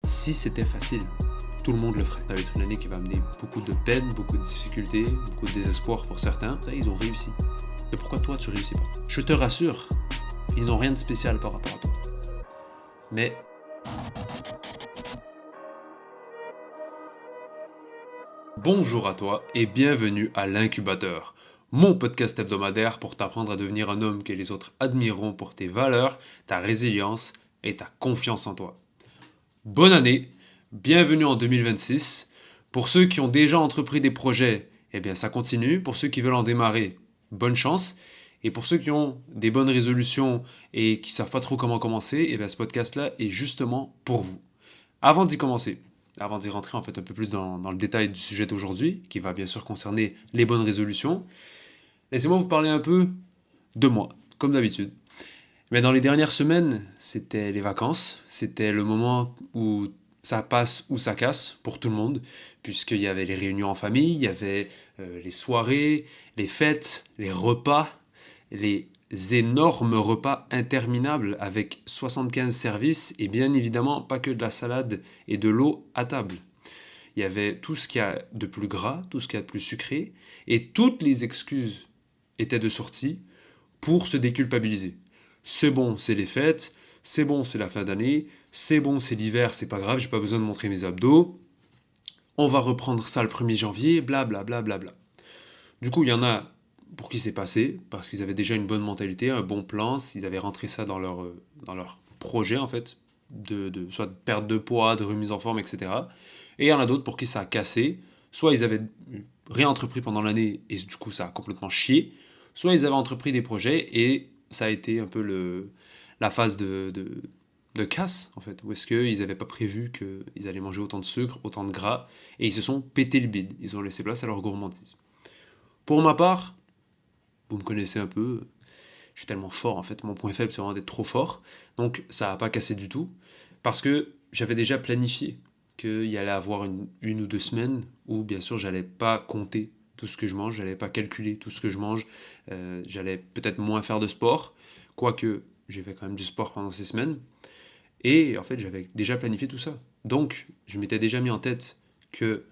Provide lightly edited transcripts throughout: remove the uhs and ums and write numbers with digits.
Si c'était facile, tout le monde le ferait. Ça va être une année qui va amener beaucoup de peine, beaucoup de difficultés, beaucoup de désespoir pour certains. Ça, ils ont réussi. Mais pourquoi toi, tu réussis pas? Je te rassure, ils n'ont rien de spécial par rapport à toi. Mais bonjour à toi et bienvenue à l'Incubateur, mon podcast hebdomadaire pour t'apprendre à devenir un homme que les autres admireront pour tes valeurs, ta résilience et ta confiance en toi. Bonne année, bienvenue en 2026. Pour ceux qui ont déjà entrepris des projets, eh bien ça continue. Pour ceux qui veulent en démarrer, bonne chance. Et pour ceux qui ont des bonnes résolutions et qui ne savent pas trop comment commencer, eh bien ce podcast-là est justement pour vous. Avant d'y commencer, avant d'y rentrer en fait un peu plus dans le détail du sujet d'aujourd'hui, qui va bien sûr concerner les bonnes résolutions, laissez-moi vous parler un peu de moi, comme d'habitude. Mais dans les dernières semaines, c'était les vacances, c'était le moment où ça passe ou ça casse pour tout le monde, puisqu'il y avait les réunions en famille, il y avait les soirées, les fêtes, les repas, les énormes repas interminables avec 75 services et bien évidemment pas que de la salade et de l'eau à table. Il y avait tout ce qu'il y a de plus gras, tout ce qu'il y a de plus sucré, et toutes les excuses étaient de sortie pour se déculpabiliser. C'est bon, c'est les fêtes, c'est bon, c'est la fin d'année, c'est bon, c'est l'hiver, c'est pas grave, j'ai pas besoin de montrer mes abdos, on va reprendre ça le 1er janvier, blablabla. Bla, bla, bla. Du coup, il y en a pour qui c'est passé, parce qu'ils avaient déjà une bonne mentalité, un bon plan, s'ils avaient rentré ça dans leur projet, en fait, soit de perte de poids, de remise en forme, etc. Et il y en a d'autres pour qui ça a cassé, soit ils avaient rien entrepris pendant l'année, et du coup ça a complètement chié, soit ils avaient entrepris des projets, et ça a été un peu la phase de casse, en fait, où est-ce qu'ils n'avaient pas prévu qu'ils allaient manger autant de sucre, autant de gras, et ils se sont pété le bide, ils ont laissé place à leur gourmandise. Pour ma part, vous me connaissez un peu, je suis tellement fort en fait, mon point faible c'est vraiment d'être trop fort, donc ça n'a pas cassé du tout, parce que j'avais déjà planifié qu'il y allait avoir une ou deux semaines où bien sûr j'allais pas compter tout ce que je mange, j'allais pas calculer tout ce que je mange, j'allais peut-être moins faire de sport, quoique j'ai fait quand même du sport pendant ces semaines, et en fait j'avais déjà planifié tout ça. Donc je m'étais déjà mis en tête que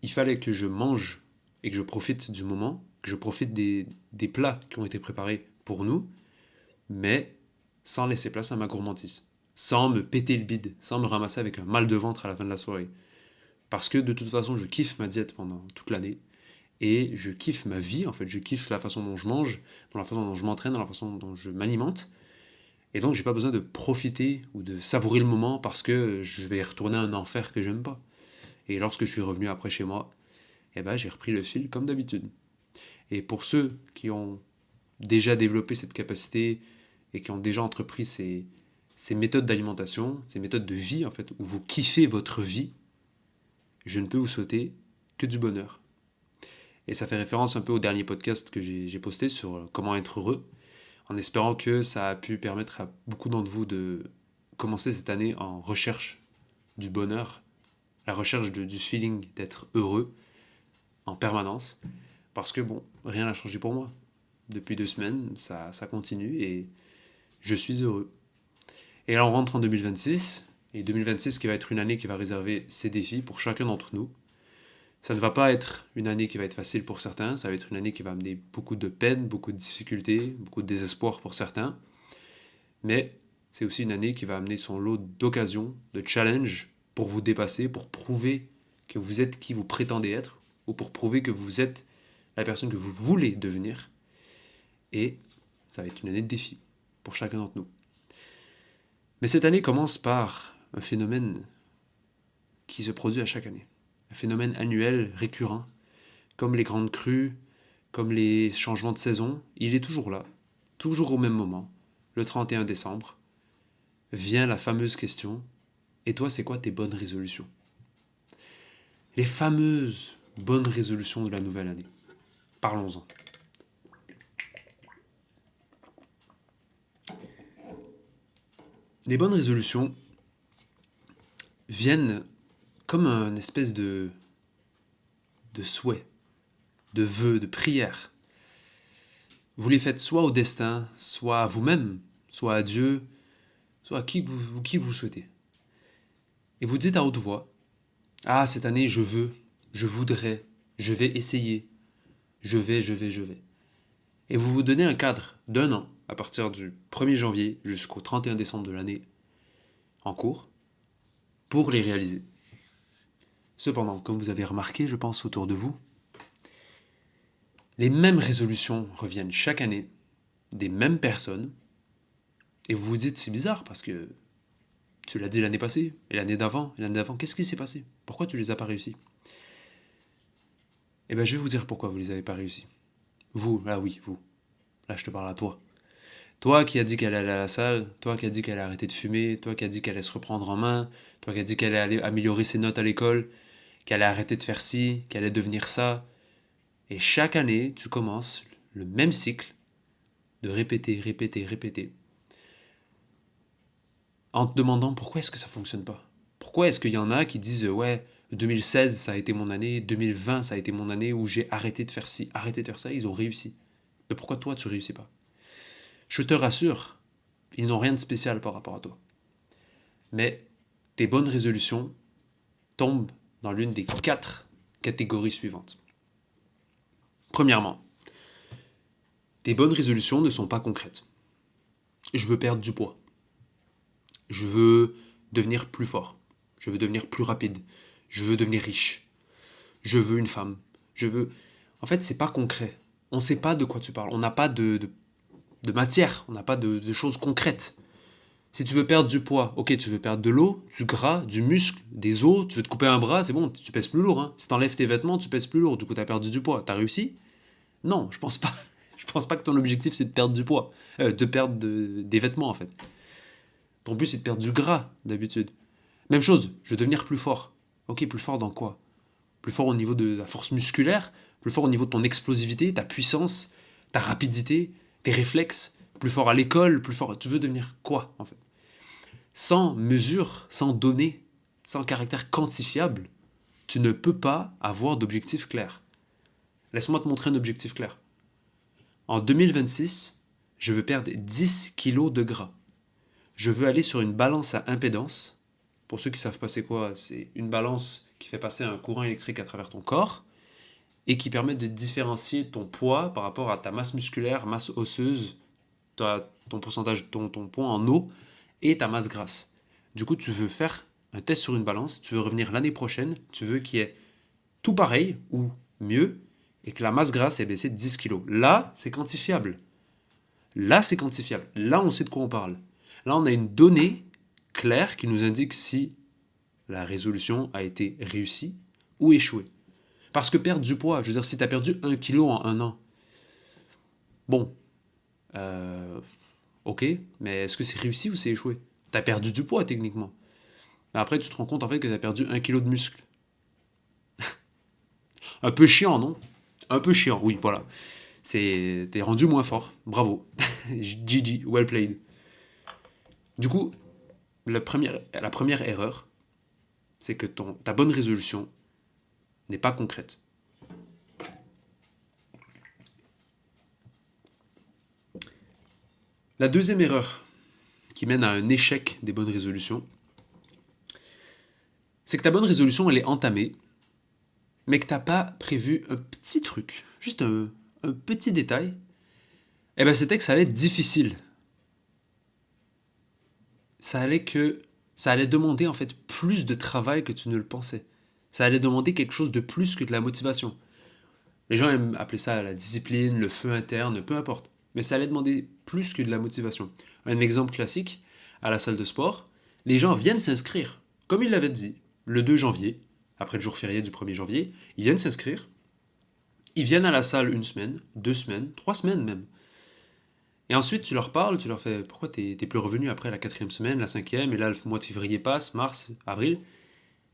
il fallait que je mange et que je profite du moment, que je profite des plats qui ont été préparés pour nous, mais sans laisser place à ma gourmandise, sans me péter le bide, sans me ramasser avec un mal de ventre à la fin de la soirée. Parce que de toute façon, je kiffe ma diète pendant toute l'année, et je kiffe ma vie, en fait, je kiffe la façon dont je mange, dans la façon dont je m'entraîne, dans la façon dont je m'alimente, et donc j'ai pas besoin de profiter ou de savourer le moment parce que je vais retourner à un enfer que j'aime pas. Et lorsque je suis revenu après chez moi, eh ben, j'ai repris le fil comme d'habitude. Et pour ceux qui ont déjà développé cette capacité et qui ont déjà entrepris ces méthodes d'alimentation, ces méthodes de vie, en fait, où vous kiffez votre vie, je ne peux vous souhaiter que du bonheur. Et ça fait référence un peu au dernier podcast que j'ai posté sur comment être heureux, en espérant que ça a pu permettre à beaucoup d'entre vous de commencer cette année en recherche du bonheur, la recherche du feeling d'être heureux en permanence. Parce que bon, rien n'a changé pour moi. Depuis 2 semaines, ça continue et je suis heureux. Et là, on rentre en 2026, et 2026 qui va être une année qui va réserver ses défis pour chacun d'entre nous. Ça ne va pas être une année qui va être facile pour certains, ça va être une année qui va amener beaucoup de peine, beaucoup de difficultés, beaucoup de désespoir pour certains. Mais c'est aussi une année qui va amener son lot d'occasions, de challenges pour vous dépasser, pour prouver que vous êtes qui vous prétendez être, ou pour prouver que vous êtes la personne que vous voulez devenir. Et ça va être une année de défi pour chacun d'entre nous. Mais cette année commence par un phénomène qui se produit à chaque année. Un phénomène annuel, récurrent, comme les grandes crues, comme les changements de saison. Il est toujours là, toujours au même moment, le 31 décembre. Vient la fameuse question, et toi c'est quoi tes bonnes résolutions? Les fameuses bonnes résolutions de la nouvelle année. Parlons-en. Les bonnes résolutions viennent comme un espèce de souhait, de vœu, de prière. Vous les faites soit au destin, soit à vous-même, soit à Dieu, soit à qui vous souhaitez. Et vous dites à haute voix, ah, cette année, je voudrais, je vais essayer, je vais. Et vous vous donnez un cadre d'un an, à partir du 1er janvier jusqu'au 31 décembre de l'année en cours, pour les réaliser. Cependant, comme vous avez remarqué, je pense autour de vous, les mêmes résolutions reviennent chaque année, des mêmes personnes, et vous vous dites c'est bizarre parce que tu l'as dit l'année passée, et l'année d'avant, qu'est-ce qui s'est passé? Pourquoi tu les as pas réussi? Eh bien, je vais vous dire pourquoi vous les avez pas réussi. Vous, là oui, vous. Là, je te parle à toi. Toi qui as dit qu'elle allait à la salle, toi qui as dit qu'elle allait arrêter de fumer, toi qui as dit qu'elle allait se reprendre en main, toi qui as dit qu'elle allait améliorer ses notes à l'école, qu'elle allait arrêter de faire ci, qu'elle allait devenir ça. Et chaque année, tu commences le même cycle de répéter, répéter, répéter, en te demandant pourquoi est-ce que ça fonctionne pas. Pourquoi est-ce qu'il y en a qui disent ouais, 2016 ça a été mon année, 2020 ça a été mon année où j'ai arrêté de faire ci, arrêté de faire ça, ils ont réussi. Mais pourquoi toi tu réussis pas? Je te rassure, ils n'ont rien de spécial par rapport à toi. Mais tes bonnes résolutions tombent dans l'une des 4 catégories suivantes. Premièrement, tes bonnes résolutions ne sont pas concrètes. Je veux perdre du poids. Je veux devenir plus fort. Je veux devenir plus rapide. Je veux devenir riche. Je veux une femme. Je veux... En fait, c'est pas concret. On ne sait pas de quoi tu parles. On n'a pas de matière. On n'a pas de choses concrètes. Si tu veux perdre du poids, ok, tu veux perdre de l'eau, du gras, du muscle, des os, tu veux te couper un bras, c'est bon, tu pèses plus lourd. Hein. Si t'enlèves tes vêtements, tu pèses plus lourd. Du coup, t'as perdu du poids. T'as réussi? Non, je pense pas. Je pense pas que ton objectif c'est de perdre du poids, de perdre des vêtements en fait. Ton but c'est de perdre du gras d'habitude. Même chose, je veux devenir plus fort. Ok, plus fort dans quoi? Plus fort au niveau de la force musculaire, plus fort au niveau de ton explosivité, ta puissance, ta rapidité, tes réflexes, plus fort à l'école, plus fort. Tu veux devenir quoi en fait? Sans mesure, sans données, sans caractère quantifiable, tu ne peux pas avoir d'objectif clair. Laisse-moi te montrer un objectif clair. En 2026, je veux perdre 10 kilos de gras. Je veux aller sur une balance à impédance. Pour ceux qui ne savent pas c'est quoi, c'est une balance qui fait passer un courant électrique à travers ton corps et qui permet de différencier ton poids par rapport à ta masse musculaire, masse osseuse, ton pourcentage, ton poids en eau et ta masse grasse. Du coup, tu veux faire un test sur une balance, tu veux revenir l'année prochaine, tu veux qu'il y ait tout pareil ou mieux et que la masse grasse ait baissé de 10 kilos. Là, c'est quantifiable. Là, c'est quantifiable. Là, on sait de quoi on parle. Là, on a une donnée claire qui nous indique si la résolution a été réussie ou échouée. Parce que perdre du poids, je veux dire, si tu as perdu 1 kilo en un an, bon, ok, mais est-ce que c'est réussi ou c'est échoué? Tu as perdu du poids techniquement. Mais après, tu te rends compte en fait que tu as perdu 1 kilo de muscle. Un peu chiant, non? Un peu chiant, oui, voilà. T'es rendu moins fort. Bravo. GG, well played. Du coup, la première erreur, c'est que ta bonne résolution n'est pas concrète. La deuxième erreur qui mène à un échec des bonnes résolutions, c'est que ta bonne résolution, elle est entamée, mais que tu n'as pas prévu un petit truc, juste un petit détail, et ben c'était que ça allait être difficile. Ça allait demander en fait plus de travail que tu ne le pensais. Ça allait demander quelque chose de plus que de la motivation. Les gens aiment appeler ça la discipline, le feu interne, peu importe. Mais ça allait demander plus que de la motivation. Un exemple classique, à la salle de sport, les gens viennent s'inscrire, comme ils l'avaient dit, le 2 janvier, après le jour férié du 1er janvier, ils viennent s'inscrire, ils viennent à la salle une semaine, 2 semaines, 3 semaines même. Et ensuite, tu leur parles, tu leur fais pourquoi t'es plus revenu après la 4e semaine, la 5e, et là le mois de février passe, mars, avril,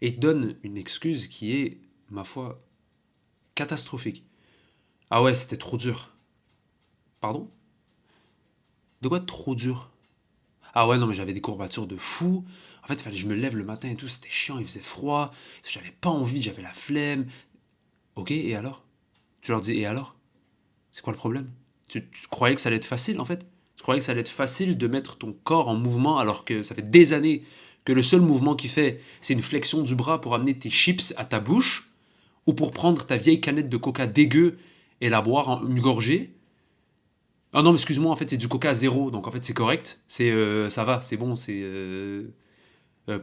et ils te donnent une excuse qui est, ma foi, catastrophique. Ah ouais, c'était trop dur. Pardon? De quoi trop dur? Ah ouais, non, mais j'avais des courbatures de fou. En fait, il fallait que je me lève le matin et tout, c'était chiant, il faisait froid, j'avais pas envie, j'avais la flemme. Ok, et alors? Tu leur dis, et alors? C'est quoi le problème? Tu croyais que ça allait être facile, en fait? Tu croyais que ça allait être facile de mettre ton corps en mouvement alors que ça fait des années que le seul mouvement qu'il fait, c'est une flexion du bras pour amener tes chips à ta bouche, ou pour prendre ta vieille canette de coca dégueu et la boire en une gorgée. Ah non, mais excuse-moi, en fait, c'est du coca zéro, donc en fait, c'est correct. Ça va, c'est bon,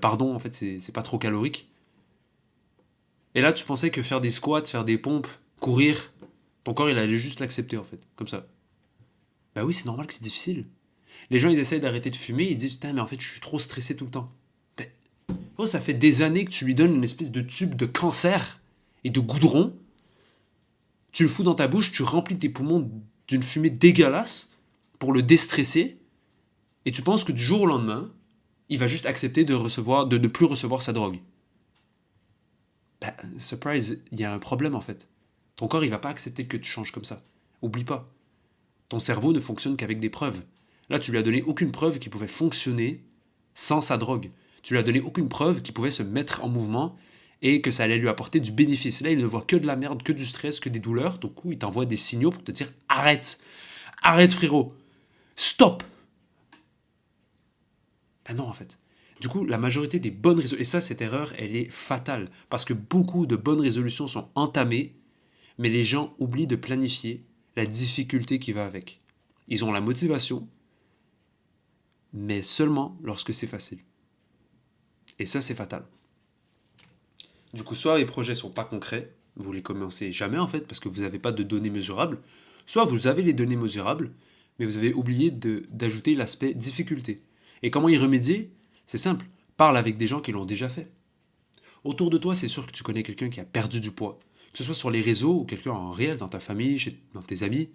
pardon, en fait, c'est pas trop calorique. Et là, tu pensais que faire des squats, faire des pompes, courir, ton corps, il allait juste l'accepter, en fait, comme ça. Bah oui, c'est normal que c'est difficile. Les gens, ils essayent d'arrêter de fumer, ils disent, putain, mais en fait, je suis trop stressé tout le temps. Mais, oh, ça fait des années que tu lui donnes une espèce de tube de cancer et de goudron. Tu le fous dans ta bouche, tu remplis tes poumons d'une fumée dégueulasse pour le déstresser, et tu penses que du jour au lendemain, il va juste accepter de ne plus recevoir sa drogue. Bah, surprise, il y a un problème en fait. Ton corps, il va pas accepter que tu changes comme ça. Oublie pas. Ton cerveau ne fonctionne qu'avec des preuves. Là, tu lui as donné aucune preuve qui pouvait fonctionner sans sa drogue. Tu lui as donné aucune preuve qui pouvait se mettre en mouvement et que ça allait lui apporter du bénéfice. Là, il ne voit que de la merde, que du stress, que des douleurs. Du coup, il t'envoie des signaux pour te dire arrête. Arrête, frérot. Stop. Ben non, en fait. Du coup, la majorité des bonnes résolutions, et ça, cette erreur, elle est fatale, parce que beaucoup de bonnes résolutions sont entamées, mais les gens oublient de planifier la difficulté qui va avec. Ils ont la motivation, mais seulement lorsque c'est facile. Et ça, c'est fatal. Du coup, soit les projets sont pas concrets, vous les commencez jamais en fait, parce que vous n'avez pas de données mesurables, soit vous avez les données mesurables, mais vous avez oublié d'ajouter l'aspect difficulté. Et comment y remédier? C'est simple, parle avec des gens qui l'ont déjà fait. Autour de toi, c'est sûr que tu connais quelqu'un qui a perdu du poids, que ce soit sur les réseaux ou quelqu'un en réel, dans ta famille, dans tes amis,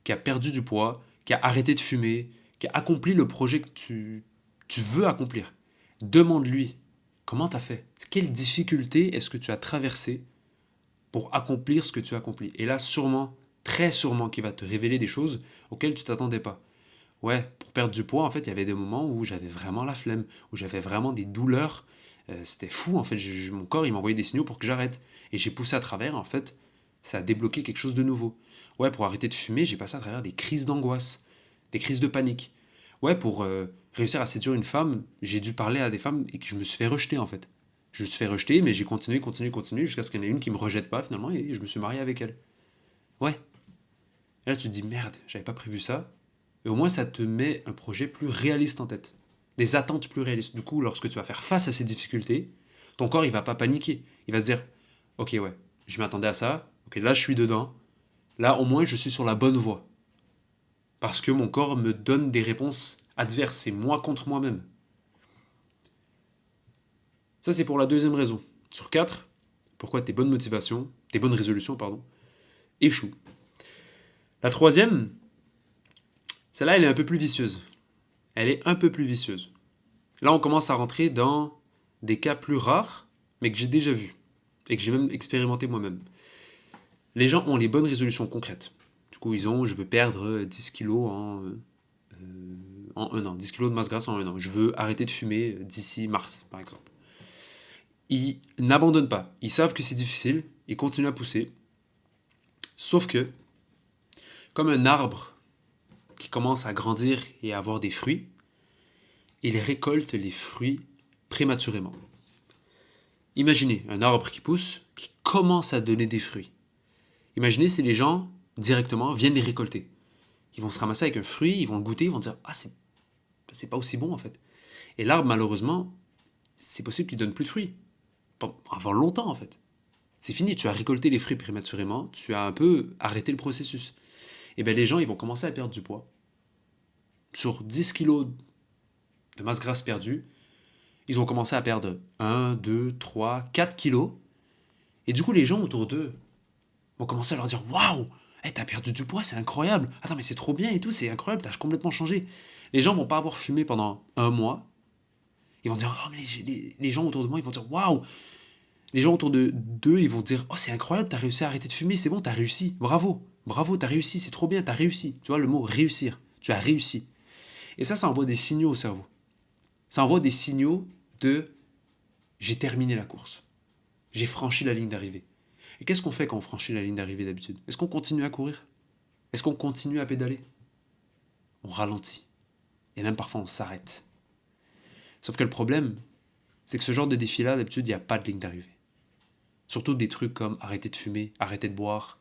qui a perdu du poids, qui a arrêté de fumer, qui a accompli le projet que tu veux accomplir. Demande-lui comment tu as fait. Quelles difficultés est-ce que tu as traversées pour accomplir ce que tu as accompli. Et là, sûrement, très sûrement, qu'il va te révéler des choses auxquelles tu t'attendais pas. Ouais, pour perdre du poids, en fait, il y avait des moments où j'avais vraiment la flemme, où j'avais vraiment des douleurs. C'était fou, en fait. Mon corps, il m'envoyait des signaux pour que j'arrête. Et j'ai poussé à travers, en fait, ça a débloqué quelque chose de nouveau. Ouais, pour arrêter de fumer, j'ai passé à travers des crises d'angoisse, des crises de panique. Ouais, pour réussir à séduire une femme, j'ai dû parler à des femmes et que je me suis fait rejeter, en fait. Je me suis fait rejeter, mais j'ai continué, jusqu'à ce qu'il y en ait une qui me rejette pas, finalement, et je me suis marié avec elle. Ouais. Et là, tu te dis, merde, j'avais pas prévu ça. Et au moins, ça te met un projet plus réaliste en tête. Des attentes plus réalistes. Du coup, lorsque tu vas faire face à ces difficultés, ton corps, il va pas paniquer. Il va se dire, ok, ouais, je m'attendais à ça. Ok, là, je suis dedans. Là, au moins, je suis sur la bonne voie. Parce que mon corps me donne des réponses adverses. C'est moi contre moi-même. Ça, c'est pour la deuxième raison. Sur 4, pourquoi tes bonnes résolutions, pardon, échouent. La troisième, celle-là, elle est un peu plus vicieuse. Elle est un peu plus vicieuse. Là, on commence à rentrer dans des cas plus rares, mais que j'ai déjà vus et que j'ai même expérimenté moi-même. Les gens ont les bonnes résolutions concrètes. Du coup, je veux perdre 10 kilos en un an, 10 kilos de masse grasse en un an. Je veux arrêter de fumer d'ici mars, par exemple. Ils n'abandonnent pas. Ils savent que c'est difficile, ils continuent à pousser. Sauf que, comme un arbre qui commence à grandir et à avoir des fruits, il récolte les fruits prématurément. Imaginez un arbre qui pousse, qui commence à donner des fruits. Imaginez si les gens, directement, viennent les récolter. Ils vont se ramasser avec un fruit, ils vont le goûter, ils vont dire « Ah, c'est pas aussi bon en fait ». Et l'arbre, malheureusement, c'est possible qu'il donne plus de fruits. Avant longtemps en fait. C'est fini, tu as récolté les fruits prématurément, tu as un peu arrêté le processus. Et bien les gens, ils vont commencer à perdre du poids. Sur 10 kilos de masse grasse perdue, ils ont commencé à perdre 1, 2, 3, 4 kilos. Et du coup, les gens autour d'eux vont commencer à leur dire « Waouh, hey, t'as perdu du poids, c'est incroyable. Attends, mais c'est trop bien et tout, c'est incroyable, t'as complètement changé. » Les gens vont pas avoir fumé pendant un mois. Ils vont dire « Oh, mais les gens autour de moi, ils vont dire « Waouh !» Les gens autour d'eux, ils vont dire « Oh, c'est incroyable, t'as réussi à arrêter de fumer, c'est bon, t'as réussi. Bravo, bravo, t'as réussi, c'est trop bien, t'as réussi. » Tu vois le mot « réussir ». Tu as réussi. Et ça envoie des signaux au cerveau. Ça envoie des signaux de j'ai terminé la course. J'ai franchi la ligne d'arrivée. Et qu'est-ce qu'on fait quand on franchit la ligne d'arrivée d'habitude? Est-ce qu'on continue à courir? Est-ce qu'on continue à pédaler? On ralentit. Et même parfois on s'arrête. Sauf que le problème, c'est que ce genre de défi-là, d'habitude, il n'y a pas de ligne d'arrivée. Surtout des trucs comme arrêter de fumer, arrêter de boire,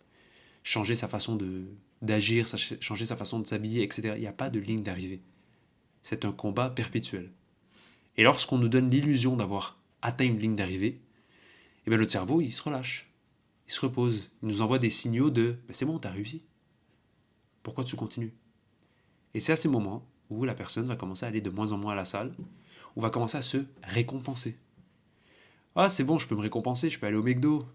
changer sa façon d'agir, changer sa façon de s'habiller, etc. Il n'y a pas de ligne d'arrivée. C'est un combat perpétuel. Et lorsqu'on nous donne l'illusion d'avoir atteint une ligne d'arrivée, eh bien notre cerveau, il se relâche, il se repose, il nous envoie des signaux de « c'est bon, t'as réussi. Pourquoi tu continues ?» Et c'est à ces moments où la personne va commencer à aller de moins en moins à la salle, ou va commencer à se récompenser. Ah, c'est bon, je peux me récompenser, je peux aller au McDo.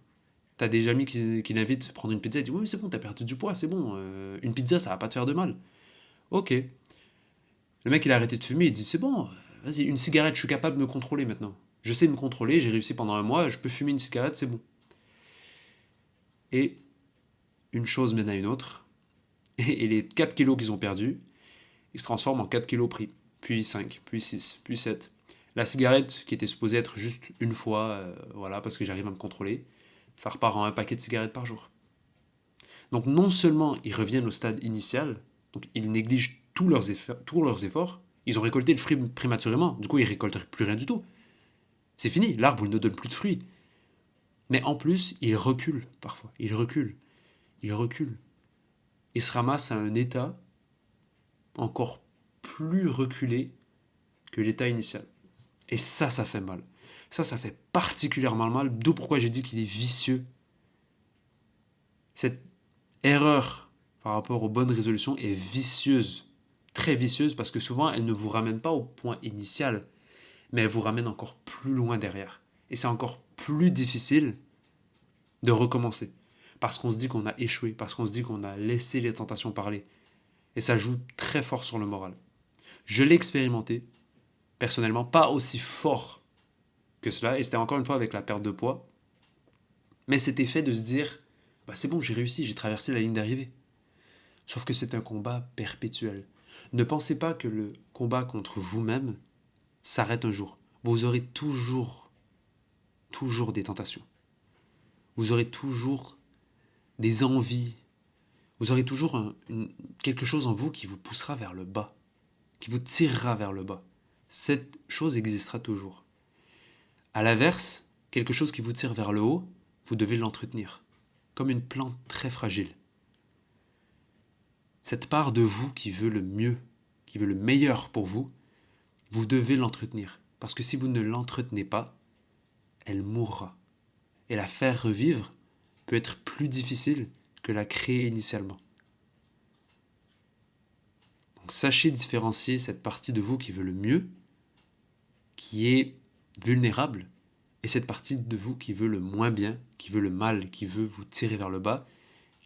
T'as des amis qui l'invitent à prendre une pizza, ils disent oui, c'est bon, t'as perdu du poids, c'est bon, une pizza, ça va pas te faire de mal. Ok. Le mec, il a arrêté de fumer, il dit c'est bon, vas-y, une cigarette, je suis capable de me contrôler maintenant. Je sais me contrôler, j'ai réussi pendant un mois, je peux fumer une cigarette, c'est bon. Et une chose mène à une autre, et les 4 kilos qu'ils ont perdus, ils se transforment en 4 kilos pris, puis 5, puis 6, puis 7. La cigarette, qui était supposée être juste une fois, voilà, parce que j'arrive à me contrôler, ça repart en un paquet de cigarettes par jour. Donc non seulement ils reviennent au stade initial, donc ils négligent tous leurs efforts, ils ont récolté le fruit prématurément, du coup ils récoltent plus rien du tout. C'est fini, l'arbre il ne donne plus de fruits. Mais en plus, ils reculent parfois, ils reculent. Ils se ramassent à un état encore plus reculé que l'état initial. Et ça fait mal. Ça fait particulièrement mal, d'où pourquoi j'ai dit qu'il est vicieux. Cette erreur par rapport aux bonnes résolutions est vicieuse, très vicieuse, parce que souvent elle ne vous ramène pas au point initial, mais elle vous ramène encore plus loin derrière. Et c'est encore plus difficile de recommencer, parce qu'on se dit qu'on a échoué, parce qu'on se dit qu'on a laissé les tentations parler. Et ça joue très fort sur le moral. Je l'ai expérimenté, personnellement, pas aussi fort que cela, et c'était encore une fois avec la perte de poids, mais c'était fait de se dire, c'est bon, j'ai réussi, j'ai traversé la ligne d'arrivée. Sauf que c'est un combat perpétuel. Ne pensez pas que le combat contre vous-même s'arrête un jour. Vous aurez toujours des tentations. Vous aurez toujours des envies. Vous aurez toujours quelque chose en vous qui vous poussera vers le bas, qui vous tirera vers le bas. Cette chose existera toujours. À l'inverse, quelque chose qui vous tire vers le haut, vous devez l'entretenir, comme une plante très fragile. Cette part de vous qui veut le mieux, qui veut le meilleur pour vous, vous devez l'entretenir. Parce que si vous ne l'entretenez pas, elle mourra. Et la faire revivre peut être plus difficile que la créer initialement. Donc sachez différencier cette partie de vous qui veut le mieux, qui est vulnérable, et cette partie de vous qui veut le moins bien, qui veut le mal, qui veut vous tirer vers le bas,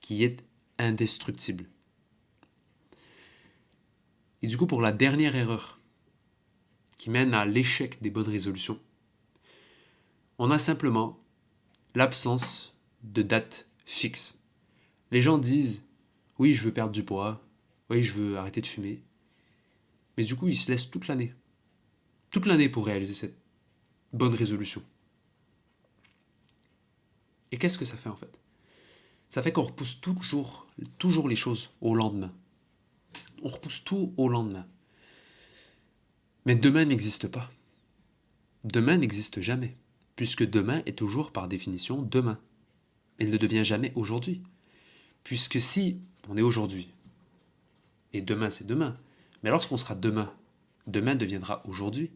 qui est indestructible. Et du coup, pour la dernière erreur, qui mène à l'échec des bonnes résolutions, on a simplement l'absence de date fixe. Les gens disent « Oui, je veux perdre du poids. Oui, je veux arrêter de fumer. » Mais du coup, ils se laissent toute l'année. Toute l'année pour réaliser cette bonne résolution. Et qu'est-ce que ça fait en fait? Ça fait qu'on repousse toujours les choses au lendemain. On repousse tout au lendemain. Mais demain n'existe pas. Demain n'existe jamais, puisque demain est toujours par définition demain. Il ne devient jamais aujourd'hui. Puisque si on est aujourd'hui, et demain c'est demain, mais lorsqu'on sera demain, demain deviendra aujourd'hui,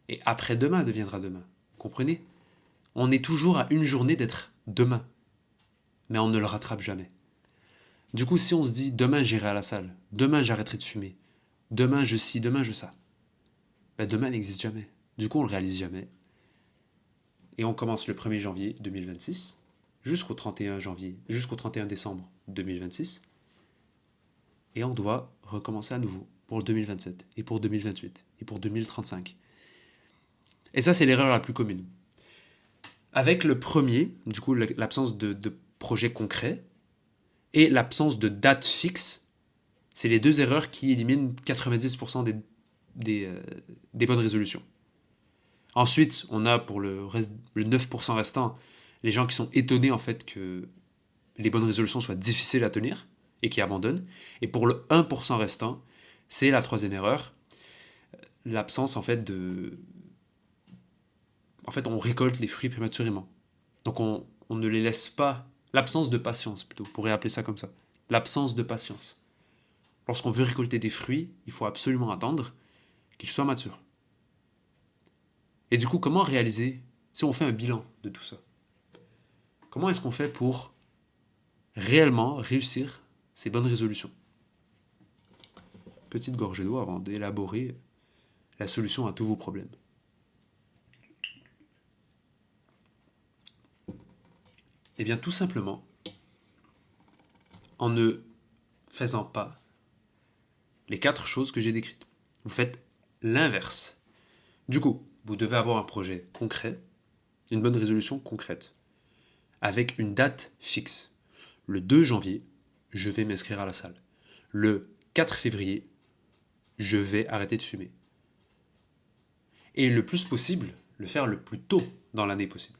et après-demain deviendra demain. Vous comprenez? On est toujours à une journée d'être demain, mais on ne le rattrape jamais. Du coup, si on se dit demain j'irai à la salle, demain j'arrêterai de fumer, demain je ci, demain je ça, demain n'existe jamais. Du coup, on ne le réalise jamais. Et on commence le 1er janvier 2026 jusqu'au 31 décembre 2026. Et on doit recommencer à nouveau pour le 2027, et pour 2028, et pour 2035. Et ça, c'est l'erreur la plus commune. Avec le premier, du coup, l'absence de projet concret et l'absence de date fixe, c'est les deux erreurs qui éliminent 90% des bonnes résolutions. Ensuite, on a pour le 9% restant, les gens qui sont étonnés en fait que les bonnes résolutions soient difficiles à tenir et qui abandonnent. Et pour le 1% restant, c'est la troisième erreur, l'absence en fait on récolte les fruits prématurément. Donc on ne les laisse pas, l'absence de patience plutôt, on pourrait appeler ça comme ça. L'absence de patience. Lorsqu'on veut récolter des fruits, il faut absolument attendre qu'ils soient matures. Et du coup, comment réaliser, si on fait un bilan de tout ça, comment est-ce qu'on fait pour réellement réussir ces bonnes résolutions? Petite gorgée d'eau avant d'élaborer la solution à tous vos problèmes. Eh bien, tout simplement, en ne faisant pas les 4 choses que j'ai décrites. Vous faites l'inverse. Du coup, vous devez avoir un projet concret, une bonne résolution concrète, avec une date fixe. Le 2 janvier, je vais m'inscrire à la salle. Le 4 février, je vais arrêter de fumer. Et le plus possible, le faire le plus tôt dans l'année possible.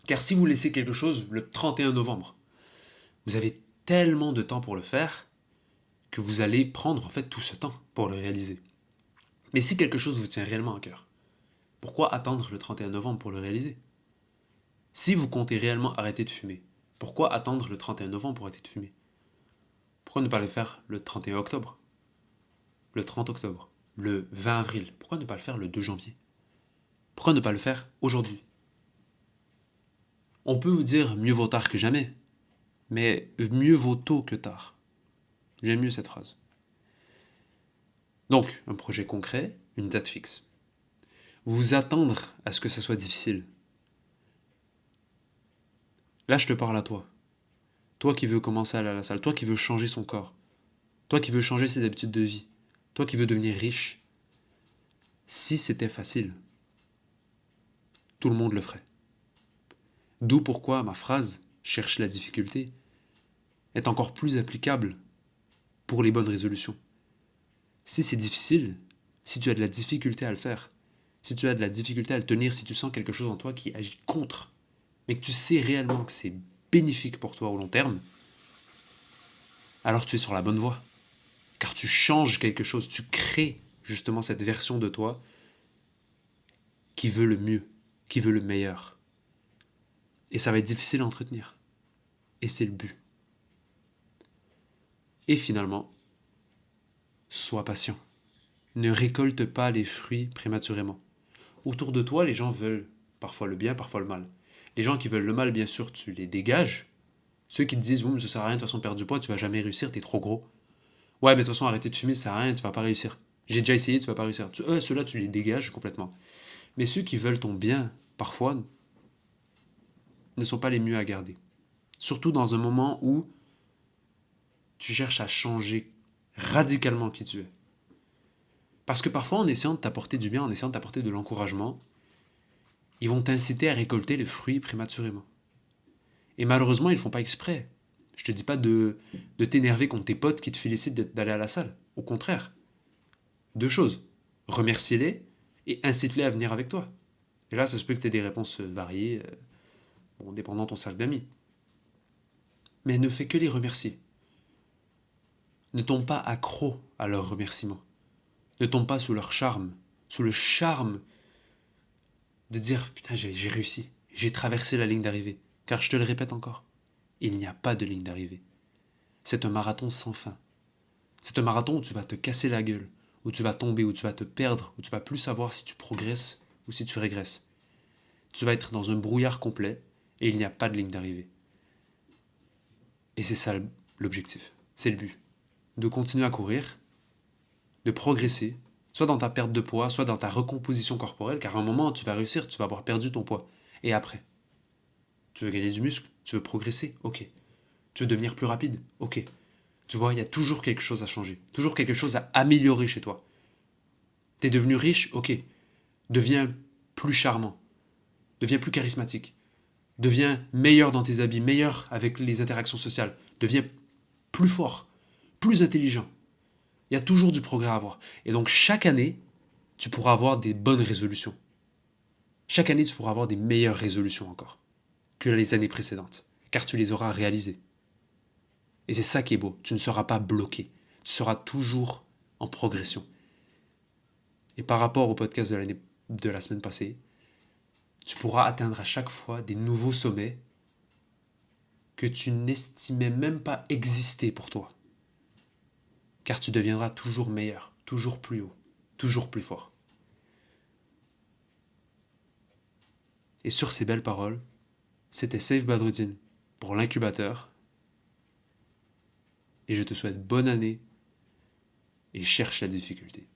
Car si vous laissez quelque chose le 31 novembre, vous avez tellement de temps pour le faire que vous allez prendre en fait tout ce temps pour le réaliser. Mais si quelque chose vous tient réellement à cœur, pourquoi attendre le 31 novembre pour le réaliser? Si vous comptez réellement arrêter de fumer, pourquoi attendre le 31 novembre pour arrêter de fumer? Pourquoi ne pas le faire le 31 octobre? Le 30 octobre? Le 20 avril? Pourquoi ne pas le faire le 2 janvier? Pourquoi ne pas le faire aujourd'hui? On peut vous dire mieux vaut tard que jamais, mais mieux vaut tôt que tard. J'aime mieux cette phrase. Donc, un projet concret, une date fixe. Vous attendre à ce que ça soit difficile. Là, je te parle à toi. Toi qui veux commencer à aller à la salle, toi qui veux changer son corps, toi qui veux changer ses habitudes de vie, toi qui veux devenir riche. Si c'était facile, tout le monde le ferait. D'où pourquoi ma phrase « cherche la difficulté » est encore plus applicable pour les bonnes résolutions. Si c'est difficile, si tu as de la difficulté à le faire, si tu as de la difficulté à le tenir, si tu sens quelque chose en toi qui agit contre, mais que tu sais réellement que c'est bénéfique pour toi au long terme, alors tu es sur la bonne voie. Car tu changes quelque chose, tu crées justement cette version de toi qui veut le mieux, qui veut le meilleur. Et ça va être difficile à entretenir. Et c'est le but. Et finalement, sois patient. Ne récolte pas les fruits prématurément. Autour de toi, les gens veulent parfois le bien, parfois le mal. Les gens qui veulent le mal, bien sûr, tu les dégages. Ceux qui te disent « Oui, mais ça sert à rien, de toute façon, perdre du poids, tu vas jamais réussir, t'es trop gros. » Ouais, mais de toute façon, arrêter de fumer, ça sert à rien, tu vas pas réussir. J'ai déjà essayé, tu vas pas réussir. Ceux-là, tu les dégages complètement. Mais ceux qui veulent ton bien, parfois, ne sont pas les mieux à garder. Surtout dans un moment où tu cherches à changer radicalement qui tu es. Parce que parfois, en essayant de t'apporter du bien, en essayant de t'apporter de l'encouragement, ils vont t'inciter à récolter le fruit prématurément. Et malheureusement, ils ne le font pas exprès. Je te dis pas de t'énerver contre tes potes qui te félicitent d'aller à la salle. Au contraire. 2 choses. Remercie-les et incite-les à venir avec toi. Et là, ça se peut que tu aies des réponses variées, dépendant de ton cercle d'amis. Mais ne fais que les remercier. Ne tombe pas accro à leurs remerciements. Ne tombe pas sous leur charme, sous le charme de dire « Putain, j'ai réussi, j'ai traversé la ligne d'arrivée. » Car je te le répète encore, il n'y a pas de ligne d'arrivée. C'est un marathon sans fin. C'est un marathon où tu vas te casser la gueule, où tu vas tomber, où tu vas te perdre, où tu vas plus savoir si tu progresses ou si tu régresses. Tu vas être dans un brouillard complet et il n'y a pas de ligne d'arrivée. Et c'est ça l'objectif, c'est le but. De continuer à courir, de progresser, soit dans ta perte de poids, soit dans ta recomposition corporelle, car à un moment, tu vas réussir, tu vas avoir perdu ton poids. Et après, tu veux gagner du muscle, tu veux progresser, ok. Tu veux devenir plus rapide, ok. Tu vois, il y a toujours quelque chose à changer, toujours quelque chose à améliorer chez toi. T'es devenu riche, ok. Deviens plus charmant, deviens plus charismatique, deviens meilleur dans tes habits, meilleur avec les interactions sociales, deviens plus fort, plus intelligent. Il y a toujours du progrès à avoir. Et donc chaque année, tu pourras avoir des bonnes résolutions. Chaque année, tu pourras avoir des meilleures résolutions encore que les années précédentes, car tu les auras réalisées. Et c'est ça qui est beau, tu ne seras pas bloqué, tu seras toujours en progression. Et par rapport au podcast de la semaine passée, tu pourras atteindre à chaque fois des nouveaux sommets que tu n'estimais même pas exister pour toi. Car tu deviendras toujours meilleur, toujours plus haut, toujours plus fort. Et sur ces belles paroles, c'était Safe Badruddin pour l'incubateur. Et je te souhaite bonne année et cherche la difficulté.